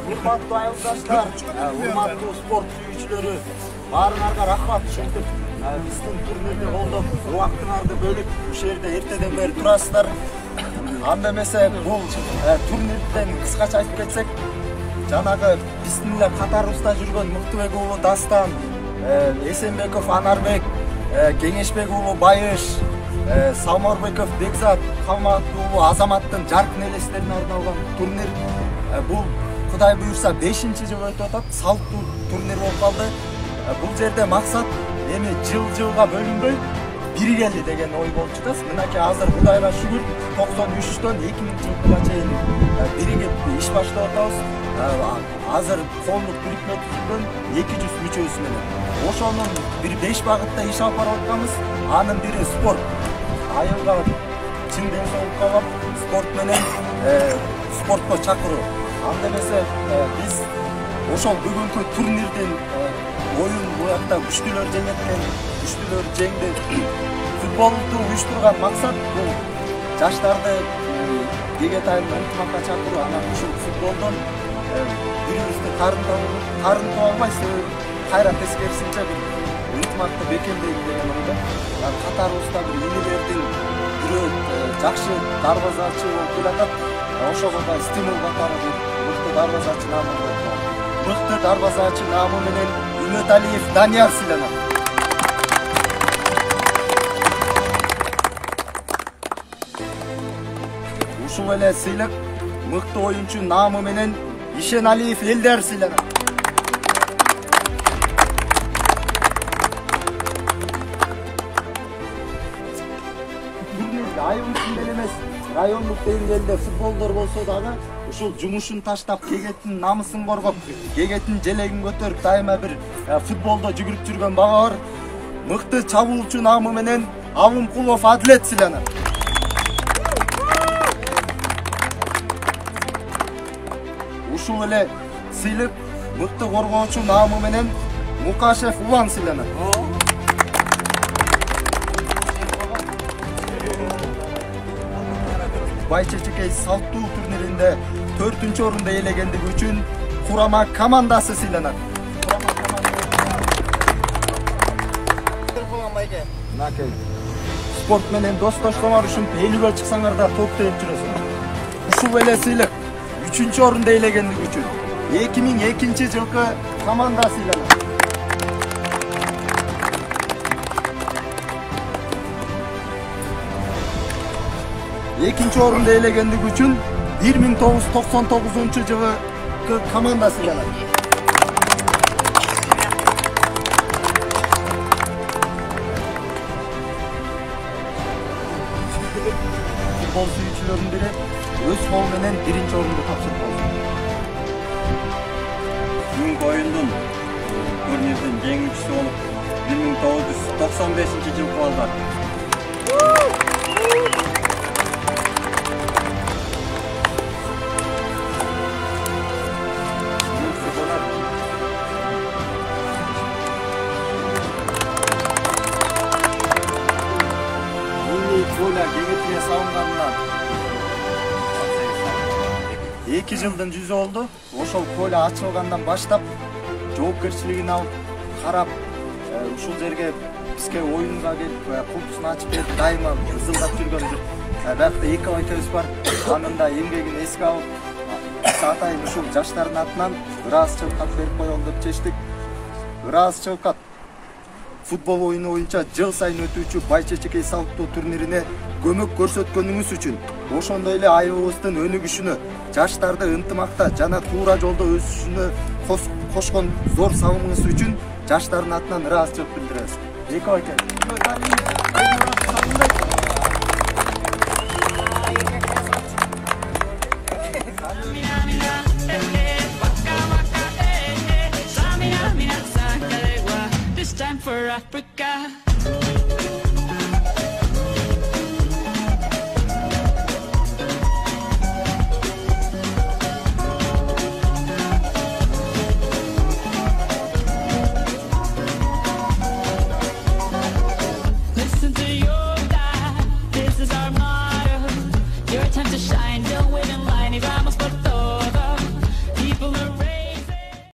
Урматтуу айылдаштар, урматтуу спорт сүйүүчүлөрү, баарыңарга рахмат. Ушинтип биздин турнирди колдоп, убактыңарды бөлүп, ушул жерде эртеден бери турасыздар. Анда эмесе бул турнирден кыскача айтып кетсек, жанагы биздин эле катарыбызда жүргөн Мыктыбек уулу Дастан, Эсенбеков Анарбек, Кеңешбек уулу Байыш, Самарбеков Бекзат, Камат уулу Азаматтын жаркын элестерине арналган турнир. Бул Кудай буюрса 5-жыл өтүп атат, салттуу турнир болуп калды. Бул жерде максат эми жылга бөлүнбөй биргели деген ой болуп жатат. Мынакей азыр Кудайга шүгүр 93-төн 2000-жылга чейин биригип иш баштап атабыз. Азыр коомдук бирикме түзүлгөн 200 мүчөсү менен. Ошонун бир 5 багытта иш алып барып атканбыз. Анын бири спорт. Айылга чын денсаулыкка барып, спорт менен спортко чакыруу. Анда эмесе биз ошол бүгүнкү турнирдин оюн буякта күчтүүлөр жеңеткен, күчтүүлөр жеңди. Футболду уюштурган максат бул жаштарды кегетайым ынтымакка чакыруу, анан ушул футболдон бирибизди карынтып албай, кайра тескерисинче бир ынтымакты бекемдейли деген ойдо. Катарыбызда бир инилердин бирөө жакшы дарбазачы болуп келатат. Ошого да стимул катары бир мыкты дарбазачы намы коюп, мыкты дарбазачы намы менен Үмөталиев Данияр сыйланат. Ушул эле сыйлык мыкты оюнчу намы менен Ишеналиев Элдар сыйланат. Турнирде айыл ичинде эмес, райондук деңгээлде футболдор болсо дагы ушул жумушун таштап, кегеттин намысын коргоп, кегеттин желегин көтөрүп, дайыма бир футболдо жүгүрүп жүргөн бага бар. Мыкты чабуулчу намы менен Алымкулов Адлет сыйланат. Ушул эле сыйлык мыкты коргоочу намы менен Мукашев Улан сыйланат. Байчечекей салттуу турниринде 4-орунду ээлегендиги үчүн Курама командасы сыйланат. Мынакей спорт менен достоштоңор ушинтип элүүгө чыксаңар да топ терип жүрөсүңөр. Ушул эле сыйлык 3-орунду ээлегендиги үчүн 2002-жылкы команда сыйланат. Экинчи орунду ээлегендиги үчүн 1999-жылкы команда сыйланат. Футбол сүйүүчүлөрдүн бири өз кол менен 1-орунду тапшырып алды. Бүгүнкү оюндун турнирдин жеңүүчүсү болуп 1995-жылкы балдар. Коля кегетине салынганына 2 жылдын жүзү болду. Ошол коля ачылгандан баштап жоопкерчилигин алып, карап, ушул жерге бизге оюнга келип, кулпусун ачып берип, дайыма ызылдап жүргөн бир биякта эки акебиз бар. Анын да эмгегин эске алып, атайын ушул жаштардын атынан ыраазычылык берип коелу деп чечтик. Ыраазычылык футбол оюну боюнча жыл сайын өтүүчү Байчечекей салттуу турнирине көмөк көрсөткөнүңүз үчүн, ошондой эле айылыбыздын өнүгүшүнө, жаштарды ынтымакта жана туура жолдо өсүшүнө кошкон зор салымыңыз үчүн жаштардын атынан ыраазычылык билдиребиз. Эки